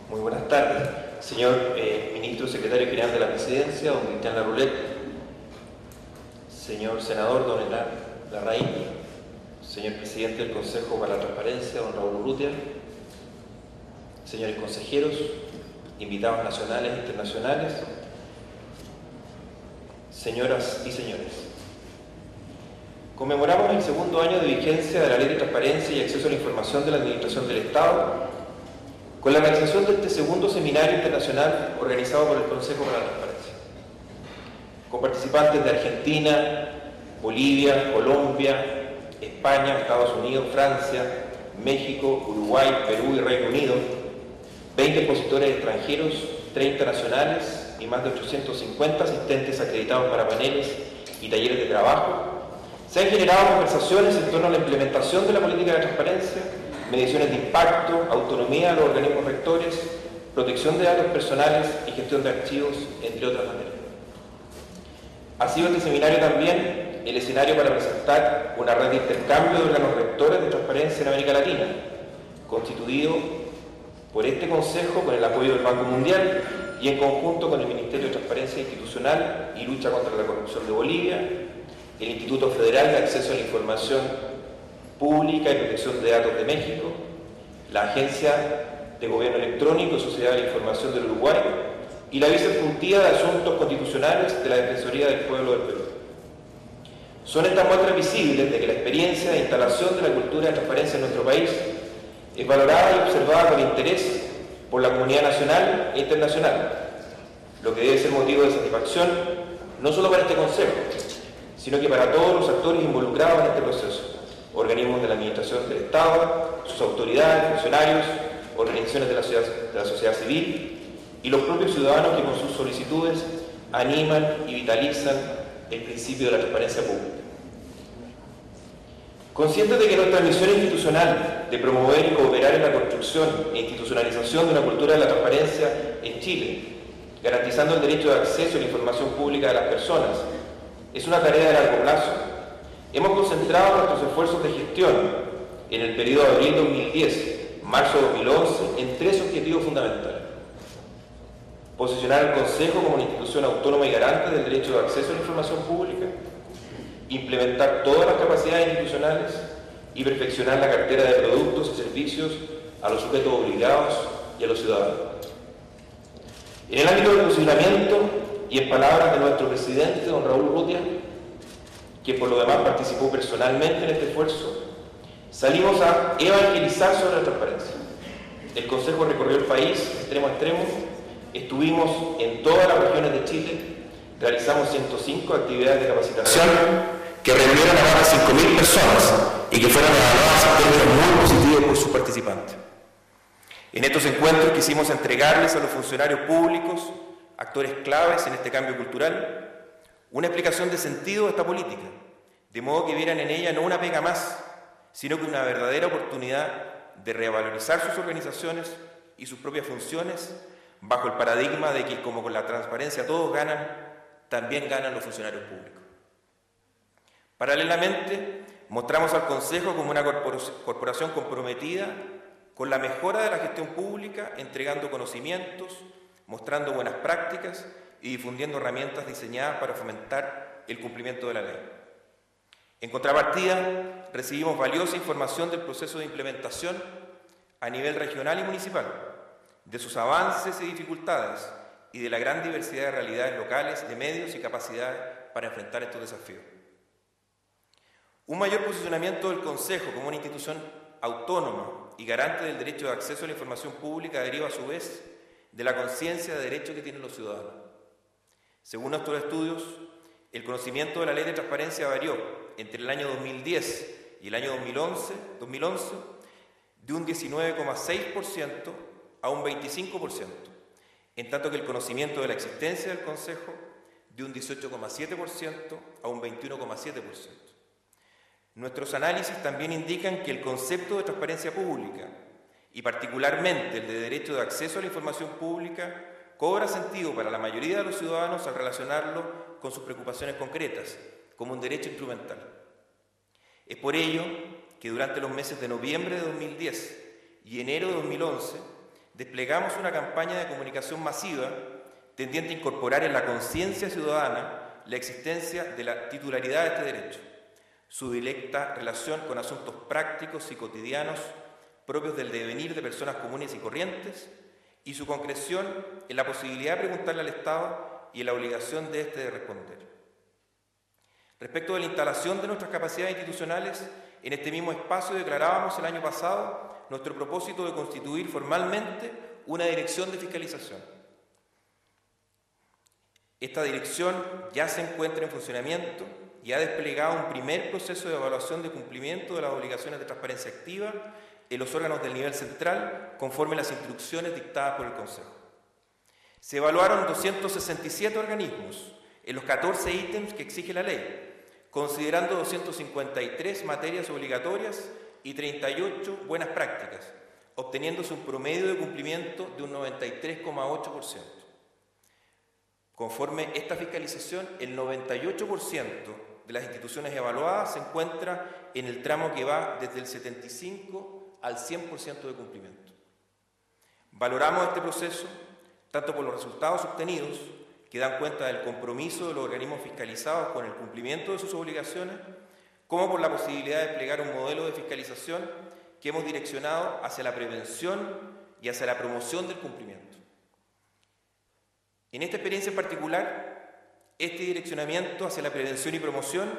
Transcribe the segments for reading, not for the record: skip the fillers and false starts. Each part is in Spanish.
Muy buenas tardes. Señor Ministro Secretario General de la Presidencia, don Cristian Larroulet. Señor Senador, don Enar Larraín. Señor Presidente del Consejo para la Transparencia, don Raúl Urrutia. Señores consejeros, invitados nacionales e internacionales. Señoras y señores. Conmemoramos el segundo año de vigencia de la Ley de Transparencia y Acceso a la Información de la Administración del Estado con la realización de este segundo seminario internacional organizado por el Consejo para la Transparencia, con participantes de Argentina, Bolivia, Colombia, España, Estados Unidos, Francia, México, Uruguay, Perú y Reino Unido, 20 expositores extranjeros, 30 nacionales y más de 850 asistentes acreditados para paneles y talleres de trabajo. Se han generado conversaciones en torno a la implementación de la política de transparencia, mediciones de impacto, autonomía de los organismos rectores, protección de datos personales y gestión de archivos, entre otras materias. Ha sido este seminario también el escenario para presentar una red de intercambio de órganos rectores de transparencia en América Latina, constituido por este Consejo con el apoyo del Banco Mundial y en conjunto con el Ministerio de Transparencia Institucional y Lucha contra la Corrupción de Bolivia, el Instituto Federal de Acceso a la Información Pública y Protección de Datos de México, la Agencia de Gobierno Electrónico y Sociedad de la Información del Uruguay y la Vicefuntiva de Asuntos Constitucionales de la Defensoría del Pueblo del Perú. Son estas muestras visibles de que la experiencia de instalación de la cultura de transparencia en nuestro país es valorada y observada con interés por la comunidad nacional e internacional, lo que debe ser motivo de satisfacción no solo para este Consejo, sino que para todos los actores involucrados en este proceso, organismos de la Administración del Estado, sus autoridades, funcionarios, organizaciones de la sociedad civil y los propios ciudadanos que con sus solicitudes animan y vitalizan el principio de la transparencia pública. Conscientes de que nuestra misión institucional de promover y cooperar en la construcción e institucionalización de una cultura de la transparencia en Chile, garantizando el derecho de acceso a la información pública de las personas, es una tarea de largo plazo, hemos concentrado nuestros esfuerzos de gestión en el periodo de abril 2010, marzo 2011, en tres objetivos fundamentales. Posicionar al Consejo como una institución autónoma y garante del derecho de acceso a la información pública, implementar todas las capacidades institucionales y perfeccionar la cartera de productos y servicios a los sujetos obligados y a los ciudadanos. En el ámbito del posicionamiento, y en palabras de nuestro presidente, don Raúl Urrutia, que por lo demás participó personalmente en este esfuerzo, salimos a evangelizar sobre la transparencia. El Consejo recorrió el país, extremo a extremo, estuvimos en todas las regiones de Chile, realizamos 105 actividades de capacitación que reunieron a más de 5.000 personas y que fueron evaluadas en términos muy positivos por sus participantes. En estos encuentros quisimos entregarles a los funcionarios públicos, actores claves en este cambio cultural, una explicación de sentido de esta política, de modo que vieran en ella no una pega más, sino que una verdadera oportunidad de revalorizar sus organizaciones y sus propias funciones bajo el paradigma de que, como con la transparencia todos ganan, también ganan los funcionarios públicos. Paralelamente, mostramos al Consejo como una corporación comprometida con la mejora de la gestión pública, entregando conocimientos, mostrando buenas prácticas y difundiendo herramientas diseñadas para fomentar el cumplimiento de la ley. En contrapartida, recibimos valiosa información del proceso de implementación a nivel regional y municipal, de sus avances y dificultades y de la gran diversidad de realidades locales, de medios y capacidades para enfrentar estos desafíos. Un mayor posicionamiento del Consejo como una institución autónoma y garante del derecho de acceso a la información pública deriva a su vez de la conciencia de derecho que tienen los ciudadanos. Según nuestros estudios, el conocimiento de la Ley de Transparencia varió entre el año 2010 y el año 2011 de un 19,6% a un 25%, en tanto que el conocimiento de la existencia del Consejo de un 18,7% a un 21,7%. Nuestros análisis también indican que el concepto de transparencia pública, y particularmente el de derecho de acceso a la información pública, cobra sentido para la mayoría de los ciudadanos al relacionarlo con sus preocupaciones concretas, como un derecho instrumental. Es por ello que durante los meses de noviembre de 2010 y enero de 2011 desplegamos una campaña de comunicación masiva tendiente a incorporar en la conciencia ciudadana la existencia de la titularidad de este derecho, su directa relación con asuntos prácticos y cotidianos propios del devenir de personas comunes y corrientes, y su concreción en la posibilidad de preguntarle al Estado y en la obligación de éste de responder. Respecto de la instalación de nuestras capacidades institucionales, en este mismo espacio declarábamos el año pasado nuestro propósito de constituir formalmente una dirección de fiscalización. Esta dirección ya se encuentra en funcionamiento y ha desplegado un primer proceso de evaluación de cumplimiento de las obligaciones de transparencia activa en los órganos del nivel central, conforme a las instrucciones dictadas por el Consejo. Se evaluaron 267 organismos en los 14 ítems que exige la ley, considerando 253 materias obligatorias y 38 buenas prácticas, obteniéndose un promedio de cumplimiento de un 93,8%. Conforme esta fiscalización, el 98% de las instituciones evaluadas se encuentra en el tramo que va desde el 75% al 100% de cumplimiento. Valoramos este proceso tanto por los resultados obtenidos, que dan cuenta del compromiso de los organismos fiscalizados con el cumplimiento de sus obligaciones, como por la posibilidad de desplegar un modelo de fiscalización que hemos direccionado hacia la prevención y hacia la promoción del cumplimiento. En esta experiencia en particular, este direccionamiento hacia la prevención y promoción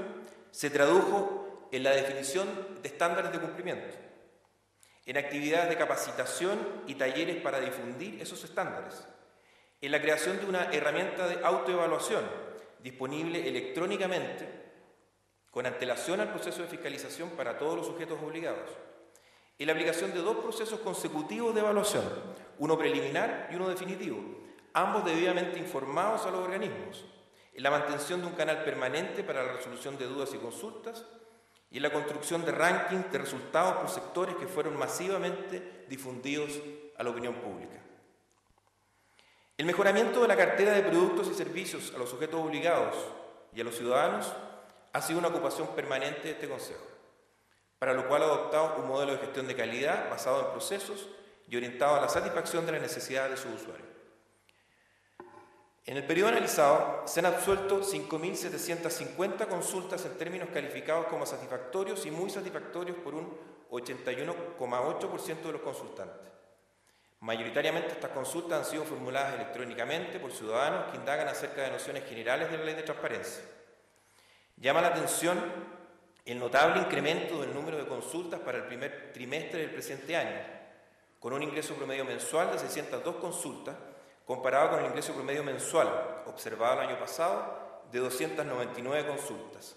se tradujo en la definición de estándares de cumplimiento, en actividades de capacitación y talleres para difundir esos estándares, en la creación de una herramienta de autoevaluación disponible electrónicamente con antelación al proceso de fiscalización para todos los sujetos obligados, en la aplicación de 2 procesos consecutivos de evaluación, uno preliminar y uno definitivo, ambos debidamente informados a los organismos, en la mantención de un canal permanente para la resolución de dudas y consultas, y en la construcción de rankings de resultados por sectores que fueron masivamente difundidos a la opinión pública. El mejoramiento de la cartera de productos y servicios a los sujetos obligados y a los ciudadanos ha sido una ocupación permanente de este Consejo, para lo cual ha adoptado un modelo de gestión de calidad basado en procesos y orientado a la satisfacción de las necesidades de sus usuarios. En el periodo analizado se han absuelto 5.750 consultas en términos calificados como satisfactorios y muy satisfactorios por un 81,8% de los consultantes. Mayoritariamente estas consultas han sido formuladas electrónicamente por ciudadanos que indagan acerca de nociones generales de la ley de transparencia. Llama la atención el notable incremento del número de consultas para el primer trimestre del presente año, con un ingreso promedio mensual de 602 consultas, comparado con el ingreso promedio mensual observado el año pasado de 299 consultas,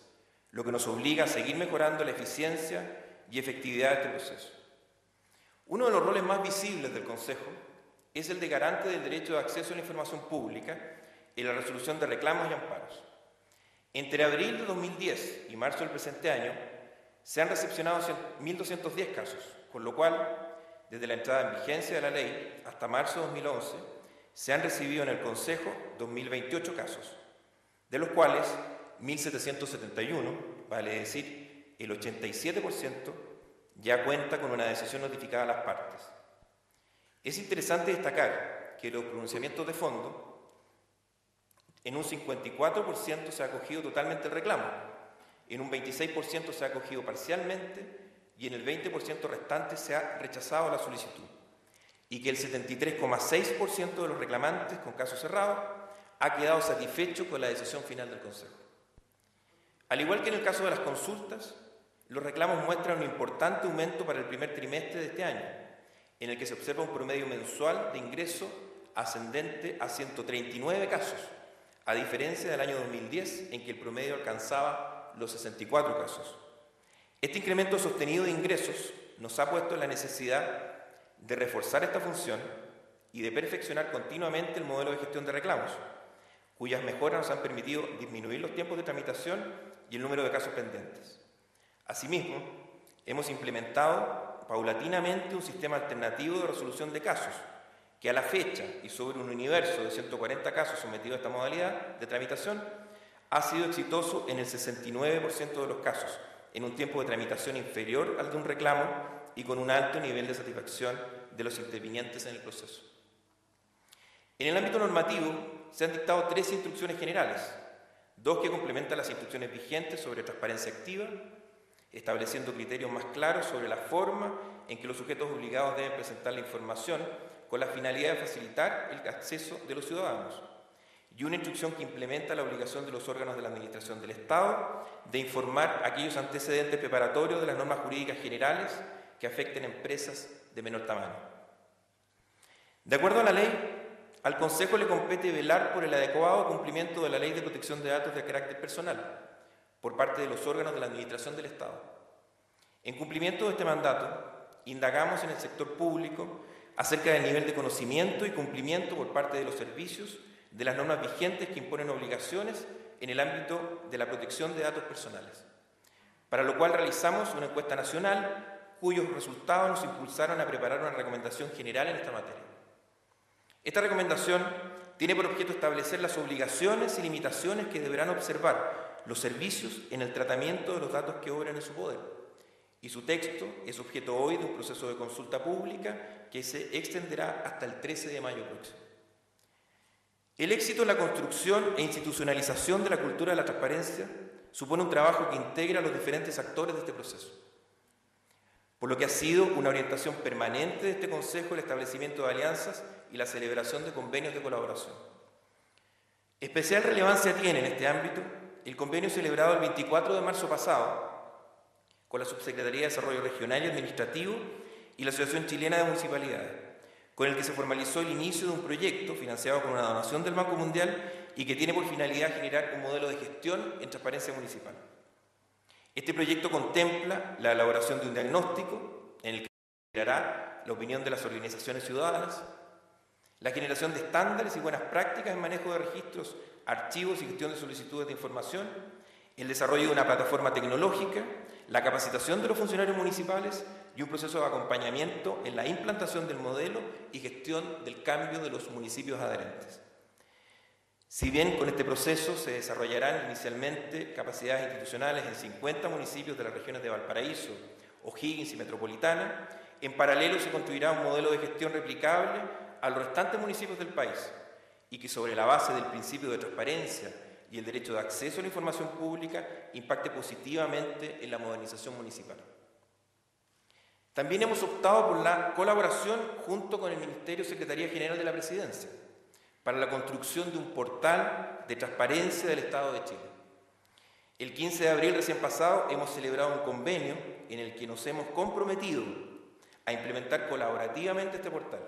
lo que nos obliga a seguir mejorando la eficiencia y efectividad de este proceso. Uno de los roles más visibles del Consejo es el de garante del derecho de acceso a la información pública en la resolución de reclamos y amparos. Entre abril de 2010 y marzo del presente año se han recepcionado 1.210 casos, con lo cual, desde la entrada en vigencia de la ley hasta marzo de 2011, se han recibido en el Consejo 2.028 casos, de los cuales 1.771, vale decir el 87%, ya cuenta con una decisión notificada a las partes. Es interesante destacar que los pronunciamientos de fondo, en un 54% se ha acogido totalmente el reclamo, en un 26% se ha acogido parcialmente y en el 20% restante se ha rechazado la solicitud, y que el 73,6% de los reclamantes con caso cerrado ha quedado satisfecho con la decisión final del Consejo. Al igual que en el caso de las consultas, los reclamos muestran un importante aumento para el primer trimestre de este año, en el que se observa un promedio mensual de ingreso ascendente a 139 casos, a diferencia del año 2010, en que el promedio alcanzaba los 64 casos. Este incremento sostenido de ingresos nos ha puesto en la necesidad de reforzar esta función y de perfeccionar continuamente el modelo de gestión de reclamos, cuyas mejoras nos han permitido disminuir los tiempos de tramitación y el número de casos pendientes. Asimismo, hemos implementado paulatinamente un sistema alternativo de resolución de casos, que a la fecha y sobre un universo de 140 casos sometidos a esta modalidad de tramitación, ha sido exitoso en el 69% de los casos, en un tiempo de tramitación inferior al de un reclamo y con un alto nivel de satisfacción de los intervinientes en el proceso. En el ámbito normativo se han dictado 3 instrucciones generales, 2 que complementan las instrucciones vigentes sobre transparencia activa, estableciendo criterios más claros sobre la forma en que los sujetos obligados deben presentar la información con la finalidad de facilitar el acceso de los ciudadanos, y una instrucción que implementa la obligación de los órganos de la Administración del Estado de informar aquellos antecedentes preparatorios de las normas jurídicas generales que afecten a empresas de menor tamaño. De acuerdo a la ley, al Consejo le compete velar por el adecuado cumplimiento de la Ley de Protección de Datos de carácter personal por parte de los órganos de la Administración del Estado. En cumplimiento de este mandato, indagamos en el sector público acerca del nivel de conocimiento y cumplimiento por parte de los servicios de las normas vigentes que imponen obligaciones en el ámbito de la protección de datos personales, para lo cual realizamos una encuesta nacional cuyos resultados nos impulsaron a preparar una recomendación general en esta materia. Esta recomendación tiene por objeto establecer las obligaciones y limitaciones que deberán observar los servicios en el tratamiento de los datos que obran en su poder, y su texto es objeto hoy de un proceso de consulta pública que se extenderá hasta el 13 de mayo próximo. El éxito en la construcción e institucionalización de la cultura de la transparencia supone un trabajo que integra a los diferentes actores de este proceso, por lo que ha sido una orientación permanente de este Consejo el establecimiento de alianzas y la celebración de convenios de colaboración. Especial relevancia tiene en este ámbito el convenio celebrado el 24 de marzo pasado con la Subsecretaría de Desarrollo Regional y Administrativo y la Asociación Chilena de Municipalidades, con el que se formalizó el inicio de un proyecto financiado con una donación del Banco Mundial y que tiene por finalidad generar un modelo de gestión en transparencia municipal. Este proyecto contempla la elaboración de un diagnóstico en el que se generará la opinión de las organizaciones ciudadanas, la generación de estándares y buenas prácticas en manejo de registros, archivos y gestión de solicitudes de información, el desarrollo de una plataforma tecnológica, la capacitación de los funcionarios municipales y un proceso de acompañamiento en la implantación del modelo y gestión del cambio de los municipios adherentes. Si bien con este proceso se desarrollarán inicialmente capacidades institucionales en 50 municipios de las regiones de Valparaíso, O'Higgins y Metropolitana, en paralelo se construirá un modelo de gestión replicable a los restantes municipios del país y que sobre la base del principio de transparencia y el derecho de acceso a la información pública impacte positivamente en la modernización municipal. También hemos optado por la colaboración junto con el Ministerio Secretaría General de la Presidencia para la construcción de un portal de transparencia del Estado de Chile. El 15 de abril recién pasado hemos celebrado un convenio en el que nos hemos comprometido a implementar colaborativamente este portal.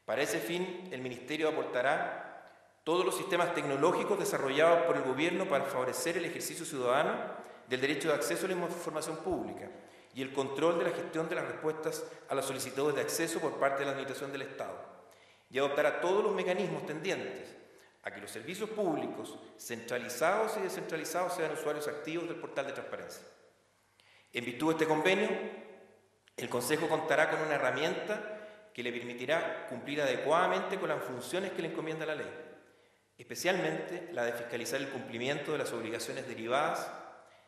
Para ese fin, el Ministerio aportará todos los sistemas tecnológicos desarrollados por el Gobierno para favorecer el ejercicio ciudadano del derecho de acceso a la información pública y el control de la gestión de las respuestas a las solicitudes de acceso por parte de la Administración del Estado, y adoptará todos los mecanismos tendientes a que los servicios públicos, centralizados y descentralizados, sean usuarios activos del portal de transparencia. En virtud de este convenio, el Consejo contará con una herramienta que le permitirá cumplir adecuadamente con las funciones que le encomienda la ley, especialmente la de fiscalizar el cumplimiento de las obligaciones derivadas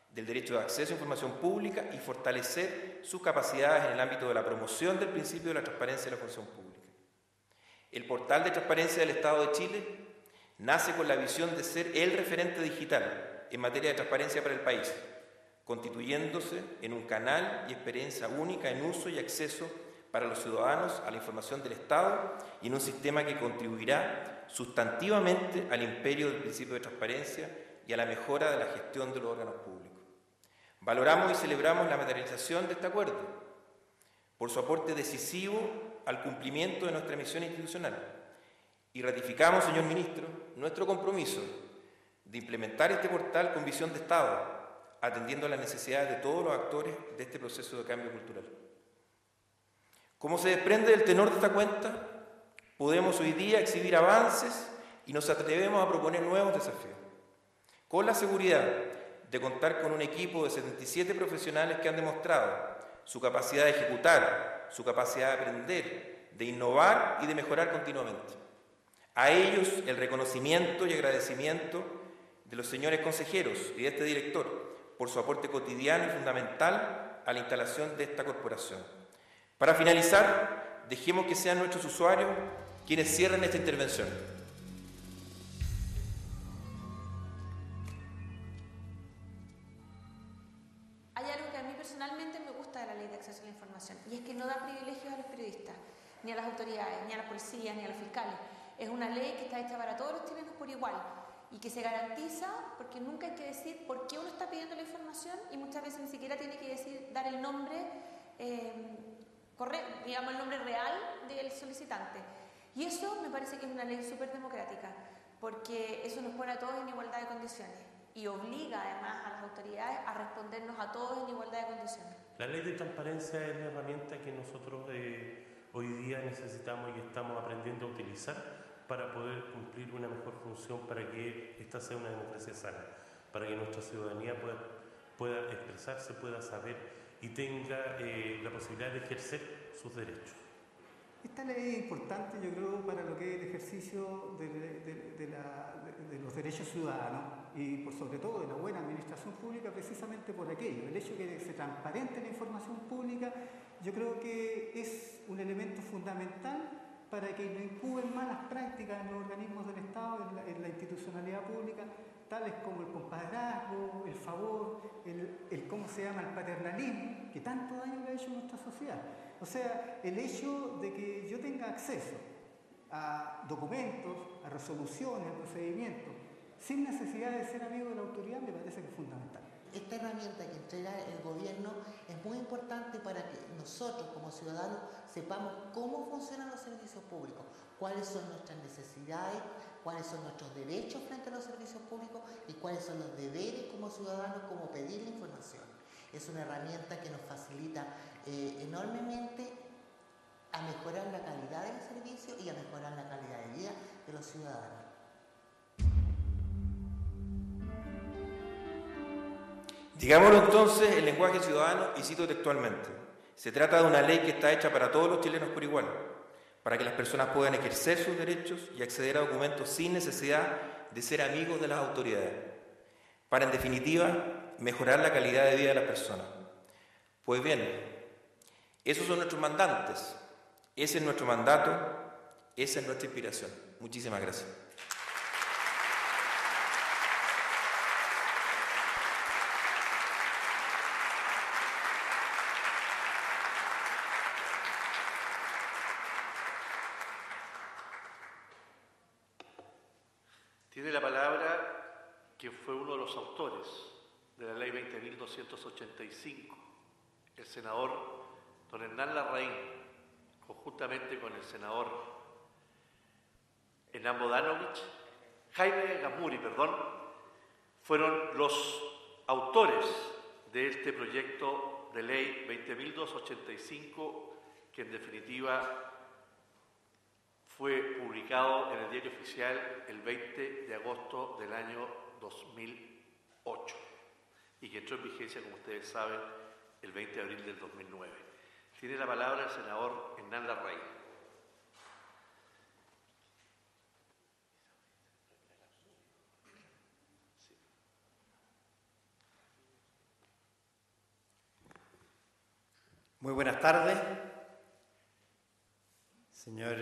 del derecho de acceso a información pública y fortalecer sus capacidades en el ámbito de la promoción del principio de la transparencia de la función pública. El portal de transparencia del Estado de Chile nace con la visión de ser el referente digital en materia de transparencia para el país, constituyéndose en un canal y experiencia única en uso y acceso para los ciudadanos a la información del Estado y en un sistema que contribuirá sustantivamente al imperio del principio de transparencia y a la mejora de la gestión de los órganos públicos. Valoramos y celebramos la materialización de este acuerdo por su aporte decisivo al cumplimiento de nuestra misión institucional y ratificamos, señor Ministro, nuestro compromiso de implementar este portal con visión de Estado, atendiendo a las necesidades de todos los actores de este proceso de cambio cultural. Como se desprende del tenor de esta cuenta, podemos hoy día exhibir avances y nos atrevemos a proponer nuevos desafíos, con la seguridad de contar con un equipo de 77 profesionales que han demostrado su capacidad de ejecutar, su capacidad de aprender, de innovar y de mejorar continuamente. A ellos el reconocimiento y agradecimiento de los señores consejeros y de este director por su aporte cotidiano y fundamental a la instalación de esta corporación. Para finalizar, dejemos que sean nuestros usuarios quienes cierren esta intervención. Hay algo que a mí personalmente me gusta de la Ley de Acceso a la Información, y es que no da privilegios a los periodistas, ni a las autoridades, ni a las policías, ni a los fiscales. Es una ley que está hecha para todos los chilenos por igual y que se garantiza, porque nunca hay que decir por qué uno está pidiendo la información, y muchas veces ni siquiera tiene que decir, dar el nombre correcto, digamos el nombre real del solicitante. Y eso me parece que es una ley súper democrática, porque eso nos pone a todos en igualdad de condiciones y obliga además a las autoridades a respondernos a todos en igualdad de condiciones. La ley de transparencia es la herramienta que nosotros hoy día necesitamos y estamos aprendiendo a utilizar para poder cumplir una mejor función, para que esta sea una democracia sana, para que nuestra ciudadanía pueda expresarse, pueda saber y tenga la posibilidad de ejercer sus derechos. Esta ley es importante, yo creo, para lo que es el ejercicio de los derechos ciudadanos y por sobre todo de la buena administración pública, precisamente por aquello. El hecho de que se transparente la información pública, yo creo que es un elemento fundamental para que no incuben malas prácticas en los organismos del Estado, en la institucionalidad pública, tales como el compadrazgo, el favor, el ¿cómo se llama?, el paternalismo, que tanto daño le ha hecho a nuestra sociedad. O sea, el hecho de que yo tenga acceso a documentos, a resoluciones, a procedimientos, sin necesidad de ser amigo de la autoridad, me parece que es fundamental. Esta herramienta que entrega el gobierno es muy importante para que nosotros como ciudadanos sepamos cómo funcionan los servicios públicos, cuáles son nuestras necesidades, cuáles son nuestros derechos frente a los servicios públicos y cuáles son los deberes como ciudadanos, cómo pedir la información. Es una herramienta que nos facilita enormemente a mejorar la calidad del servicio y a mejorar la calidad de vida de los ciudadanos. Digámoslo entonces en lenguaje ciudadano y cito textualmente. Se trata de una ley que está hecha para todos los chilenos por igual, para que las personas puedan ejercer sus derechos y acceder a documentos sin necesidad de ser amigos de las autoridades, para en definitiva mejorar la calidad de vida de las personas. Pues bien, esos son nuestros mandantes, ese es nuestro mandato, esa es nuestra inspiración. Muchísimas gracias. Tiene la palabra quien fue uno de los autores de la ley 20.285, el senador don Hernán Larraín, conjuntamente con el senador Hernán Bodanovich, Jaime Gamuri, fueron los autores de este proyecto de ley 20.285, que en definitiva fue publicado en el Diario Oficial el 20 de agosto del año 2008 y que entró en vigencia, como ustedes saben, el 20 de abril del 2009. Tiene la palabra el senador Hernán Larraín. Muy buenas tardes. Señor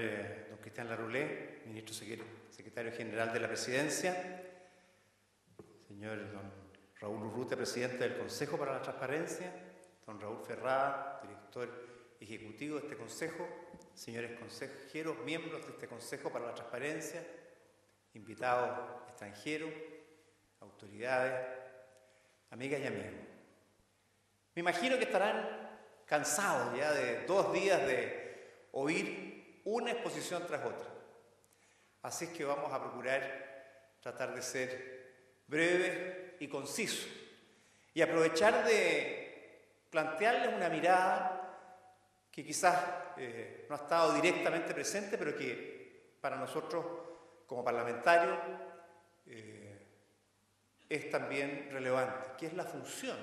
don Cristian Larroulé, ministro secretario general de la Presidencia, señor don Raúl Urrutia, presidente del Consejo para la Transparencia, don Raúl Ferrada, director ejecutivo de este Consejo, señores consejeros, miembros de este Consejo para la Transparencia, invitados extranjeros, autoridades, amigas y amigos. Me imagino que estarán cansados ya de 2 días de oír una exposición tras otra. Así es que vamos a procurar tratar de ser breves y concisos y aprovechar de plantearles una mirada que quizás no ha estado directamente presente, pero que para nosotros como parlamentarios es también relevante, que es la función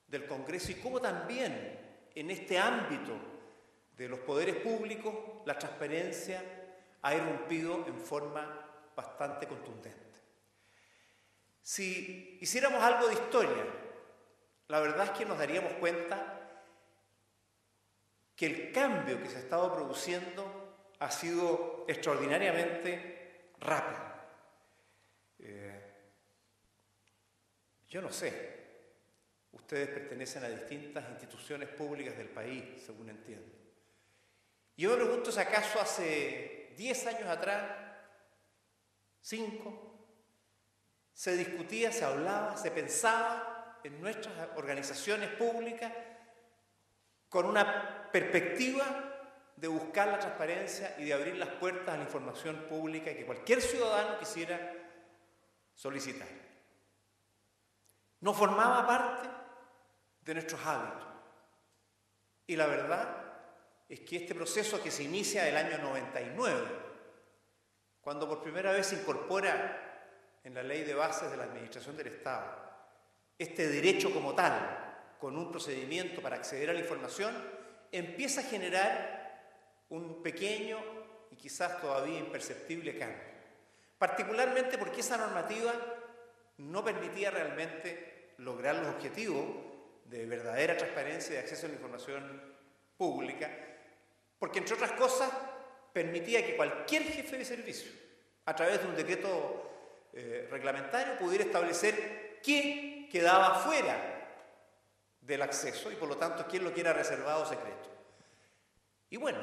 del Congreso y cómo también en este ámbito de los poderes públicos la transparencia ha irrumpido en forma bastante contundente. Si hiciéramos algo de historia, la verdad es que nos daríamos cuenta que el cambio que se ha estado produciendo ha sido extraordinariamente rápido. Yo no sé, ustedes pertenecen a distintas instituciones públicas del país, según entiendo. Yo me pregunto si acaso hace 10 años atrás, 5, se discutía, se hablaba, se pensaba en nuestras organizaciones públicas con una perspectiva de buscar la transparencia y de abrir las puertas a la información pública y que cualquier ciudadano quisiera solicitar. No formaba parte de nuestros hábitos. Y la verdad es que este proceso que se inicia el año 99, cuando por primera vez se incorpora en la Ley de Bases de la Administración del Estado este derecho como tal, con un procedimiento para acceder a la información, empieza a generar un pequeño y quizás todavía imperceptible cambio. Particularmente porque esa normativa no permitía realmente lograr los objetivos de verdadera transparencia y de acceso a la información pública, porque entre otras cosas permitía que cualquier jefe de servicio, a través de un decreto reglamentario, pudiera establecer quién quedaba fuera del acceso y por lo tanto quién lo quiera reservado o secreto. Y bueno,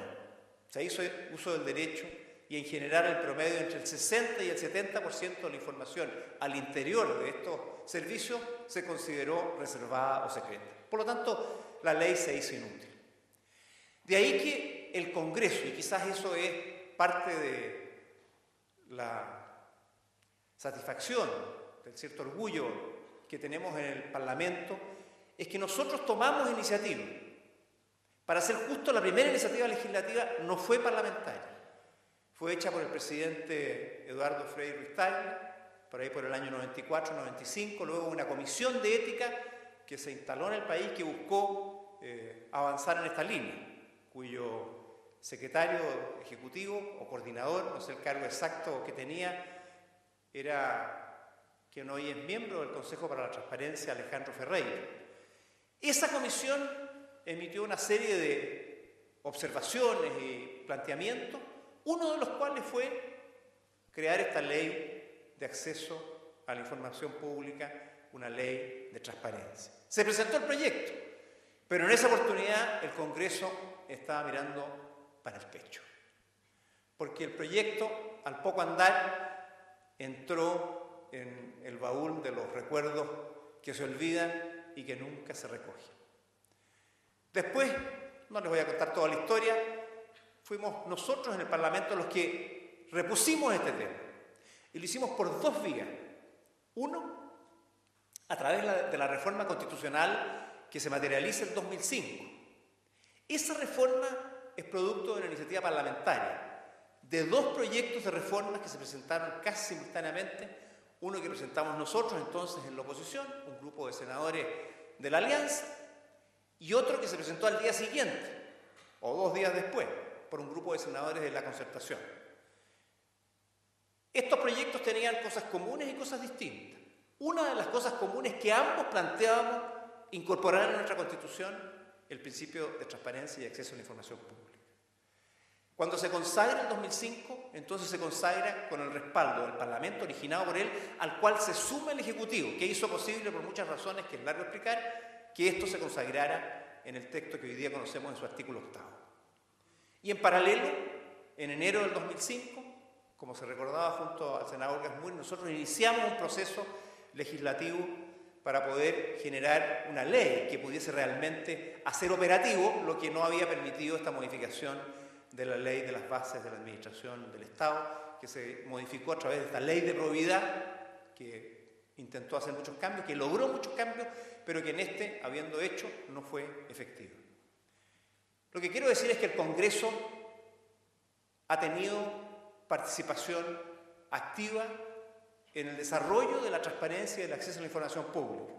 se hizo uso del derecho y en general el promedio entre el 60 y el 70% de la información al interior de estos servicios se consideró reservada o secreta. Por lo tanto, la ley se hizo inútil. De ahí que el Congreso, y quizás eso es parte de la satisfacción, del cierto orgullo que tenemos en el Parlamento, es que nosotros tomamos iniciativa. Para ser justo, la primera iniciativa legislativa no fue parlamentaria. Fue hecha por el presidente Eduardo Frei Ruiz-Tagle, por ahí por el año 94-95, luego una comisión de ética que se instaló en el país que buscó avanzar en esta línea, cuyo secretario ejecutivo o coordinador, no sé el cargo exacto que tenía, era quien hoy es miembro del Consejo para la Transparencia, Alejandro Ferreira. Esa comisión emitió una serie de observaciones y planteamientos, uno de los cuales fue crear esta ley de acceso a la información pública, una ley de transparencia. Se presentó el proyecto, pero en esa oportunidad el Congreso estaba mirando para el pecho, porque el proyecto, al poco andar, entró en el baúl de los recuerdos que se olvidan y que nunca se recogen. Después, no les voy a contar toda la historia, fuimos nosotros en el Parlamento los que repusimos este tema. Y lo hicimos por dos vías. Uno, a través de la reforma constitucional que se materializa en 2005. Esa reforma es producto de una iniciativa parlamentaria, de dos proyectos de reformas que se presentaron casi simultáneamente. Uno que presentamos nosotros entonces en la oposición, un grupo de senadores de la Alianza, y otro que se presentó al día siguiente, o 2 días después, por un grupo de senadores de la Concertación. Estos proyectos tenían cosas comunes y cosas distintas. Una de las cosas comunes que ambos planteábamos incorporar en nuestra Constitución el principio de transparencia y acceso a la información pública. Cuando se consagra en 2005, entonces se consagra con el respaldo del Parlamento originado por él, al cual se suma el Ejecutivo, que hizo posible, por muchas razones que es largo explicar, que esto se consagrara en el texto que hoy día conocemos en su artículo 8. Y en paralelo, en enero del 2005, como se recordaba junto al senador Gasmuri, nosotros iniciamos un proceso legislativo para poder generar una ley que pudiese realmente hacer operativo lo que no había permitido esta modificación de la ley de las bases de la administración del Estado, que se modificó a través de esta ley de probidad, que intentó hacer muchos cambios, que logró muchos cambios, pero que en este, habiendo hecho, no fue efectivo. Lo que quiero decir es que el Congreso ha tenido participación activa en el desarrollo de la transparencia y del acceso a la información pública.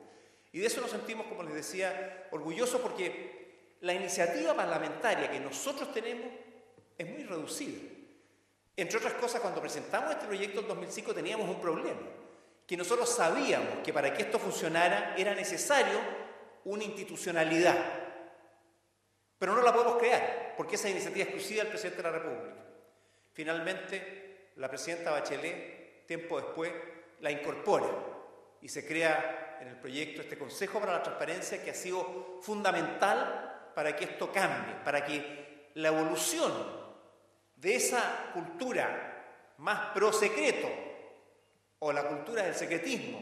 Y de eso nos sentimos, como les decía, orgullosos porque la iniciativa parlamentaria que nosotros tenemos es muy reducida. Entre otras cosas, cuando presentamos este proyecto en 2005 teníamos un problema, que nosotros sabíamos que para que esto funcionara era necesario una institucionalidad. pero no la podemos crear, porque esa iniciativa es exclusiva del presidente de la República. Finalmente, la presidenta Bachelet, tiempo después, la incorpora y se crea en el proyecto este Consejo para la Transparencia, que ha sido fundamental para que esto cambie, para que la evolución de esa cultura más pro secreto o la cultura del secretismo,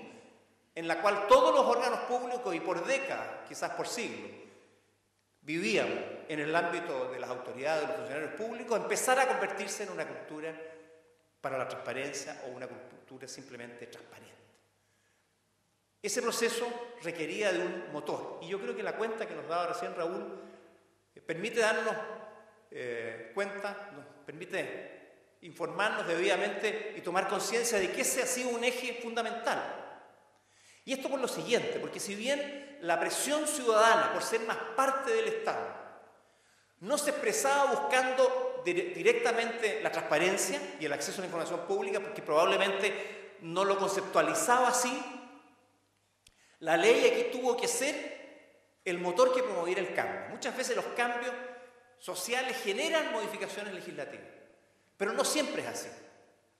en la cual todos los órganos públicos y por décadas, quizás por siglos, vivíamos en el ámbito de las autoridades, de los funcionarios públicos, empezara a convertirse en una cultura para la transparencia o una cultura simplemente transparente. Ese proceso requería de un motor, y yo creo que la cuenta que nos daba recién Raúl permite darnos cuenta, nos permite informarnos debidamente y tomar conciencia de que ese ha sido un eje fundamental. Y esto por lo siguiente, porque si bien la presión ciudadana por ser más parte del Estado no se expresaba buscando directamente la transparencia y el acceso a la información pública, porque probablemente no lo conceptualizaba así, la ley aquí tuvo que ser el motor que promoviera el cambio. Muchas veces los cambios sociales generan modificaciones legislativas, pero no siempre es así.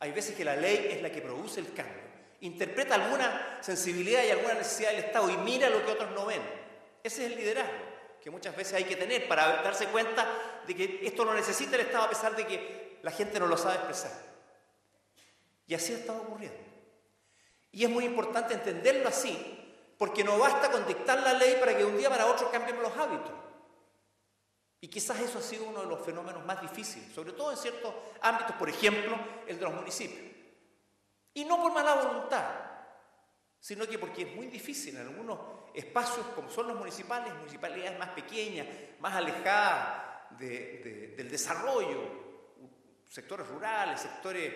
Hay veces que la ley es la que produce el cambio, interpreta alguna sensibilidad y alguna necesidad del Estado y mira lo que otros no ven. Ese es el liderazgo que muchas veces hay que tener para darse cuenta de que esto lo necesita el Estado a pesar de que la gente no lo sabe expresar. Y así ha estado ocurriendo. Y es muy importante entenderlo así, porque no basta con dictar la ley para que de un día para otro cambiemos los hábitos. Y quizás eso ha sido uno de los fenómenos más difíciles, sobre todo en ciertos ámbitos, por ejemplo, el de los municipios. Y no por mala voluntad, sino que porque es muy difícil en algunos espacios como son los municipales, municipalidades más pequeñas, más alejadas del desarrollo, sectores rurales, sectores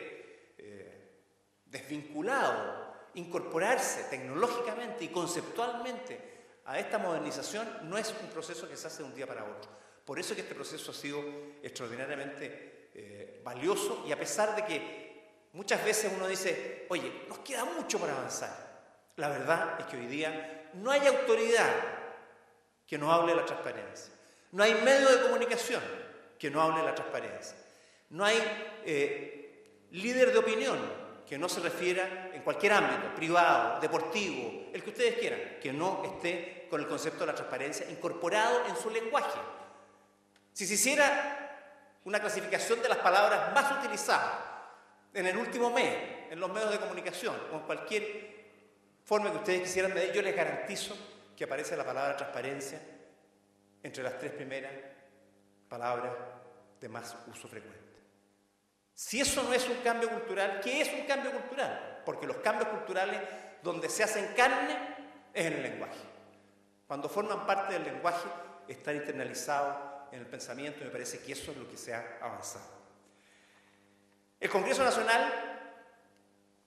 desvinculados, incorporarse tecnológicamente y conceptualmente a esta modernización no es un proceso que se hace de un día para otro. Por eso es que este proceso ha sido extraordinariamente valioso, y a pesar de que muchas veces uno dice, oye, nos queda mucho para avanzar, la verdad es que hoy día no hay autoridad que no hable de la transparencia, no hay medio de comunicación que no hable de la transparencia, no hay líder de opinión que no se refiera en cualquier ámbito, privado, deportivo, el que ustedes quieran, que no esté con el concepto de la transparencia incorporado en su lenguaje. Si se hiciera una clasificación de las palabras más utilizadas en el último mes, en los medios de comunicación, o en cualquier forma que ustedes quisieran medir, yo les garantizo que aparece la palabra transparencia entre las 3 primeras palabras de más uso frecuente. Si eso no es un cambio cultural, ¿qué es un cambio cultural? Porque los cambios culturales donde se hacen carne es en el lenguaje. Cuando forman parte del lenguaje, están internalizados en el pensamiento, y me parece que eso es lo que se ha avanzado. El Congreso Nacional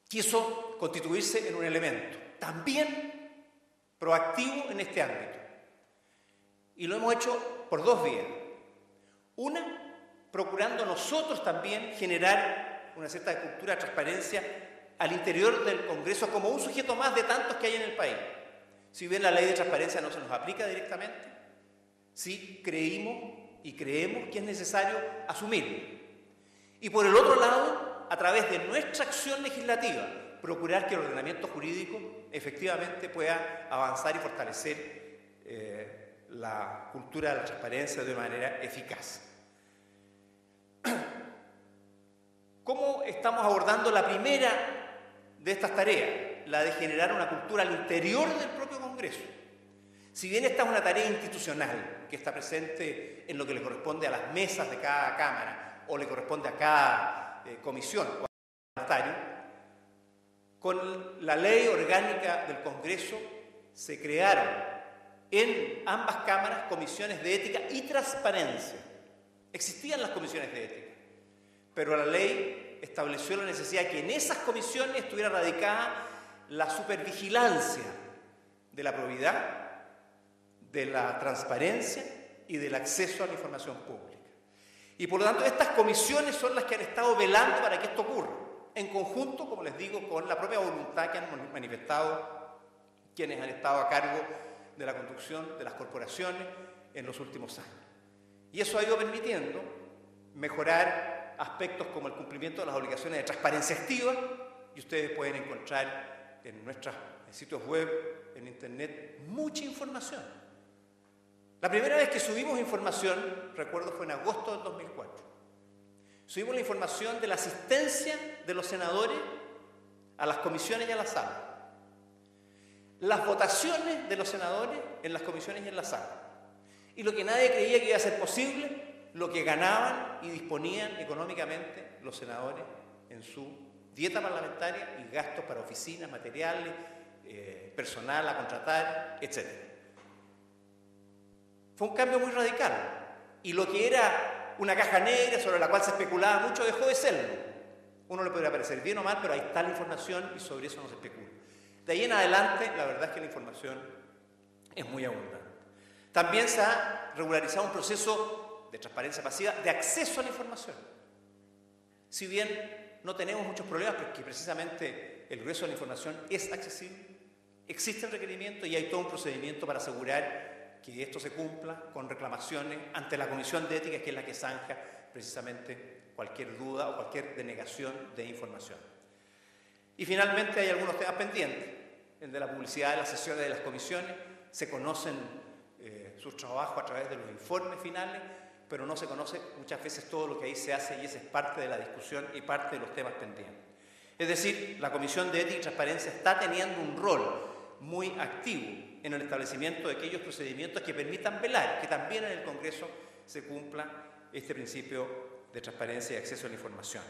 quiso constituirse en un elemento también proactivo en este ámbito. Y lo hemos hecho por 2 vías. Una, procurando nosotros también generar una cierta cultura de transparencia al interior del Congreso como un sujeto más de tantos que hay en el país. Si bien la ley de transparencia no se nos aplica directamente, sí creímos y creemos que es necesario asumirlo. Y por el otro lado, a través de nuestra acción legislativa, procurar que el ordenamiento jurídico efectivamente pueda avanzar y fortalecer la cultura de la transparencia de manera eficaz. ¿Cómo estamos abordando la primera de estas tareas? La de generar una cultura al interior del propio Congreso. Si bien esta es una tarea institucional que está presente en lo que le corresponde a las mesas de cada Cámara o le corresponde a cada comisión o parlamentario, con la ley orgánica del Congreso se crearon en ambas cámaras comisiones de ética y transparencia. Existían las comisiones de ética, pero la ley estableció la necesidad de que en esas comisiones estuviera radicada la supervigilancia de la probidad, de la transparencia y del acceso a la información pública. Y por lo tanto, estas comisiones son las que han estado velando para que esto ocurra, en conjunto, como les digo, con la propia voluntad que han manifestado quienes han estado a cargo de la conducción de las corporaciones en los últimos años. Y eso ha ido permitiendo mejorar aspectos como el cumplimiento de las obligaciones de transparencia activa, y ustedes pueden encontrar en nuestros sitios web, en internet, mucha información. La primera vez que subimos información, recuerdo, fue en agosto del 2004. Subimos la información de la asistencia de los senadores a las comisiones y a la sala, las votaciones de los senadores en las comisiones y en la sala, y lo que nadie creía que iba a ser posible, lo que ganaban y disponían económicamente los senadores en su dieta parlamentaria y gastos para oficinas, materiales, personal a contratar, etc. Fue un cambio muy radical, y lo que era una caja negra sobre la cual se especulaba mucho dejó de serlo. Uno le podría parecer bien o mal, pero ahí está la información y sobre eso no se especula. De ahí en adelante, la verdad es que la información es muy abundante. También se ha regularizado un proceso de transparencia pasiva de acceso a la información. Si bien no tenemos muchos problemas, porque precisamente el grueso de la información es accesible, existen requerimientos y hay todo un procedimiento para asegurar que esto se cumpla con reclamaciones ante la Comisión de Ética, que es la que zanja precisamente cualquier duda o cualquier denegación de información. Y finalmente hay algunos temas pendientes. El de la publicidad de las sesiones de las comisiones. Se conocen sus trabajos a través de los informes finales, pero no se conoce muchas veces todo lo que ahí se hace, y esa es parte de la discusión y parte de los temas pendientes. Es decir, la Comisión de Ética y Transparencia está teniendo un rol muy activo en el establecimiento de aquellos procedimientos que permitan velar que también en el Congreso se cumpla este principio de transparencia y acceso a la información.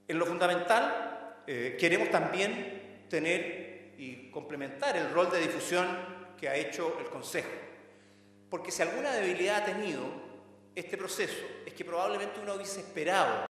En lo fundamental, queremos también tener y complementar el rol de difusión que ha hecho el Consejo, porque si alguna debilidad ha tenido este proceso es que probablemente uno hubiese esperado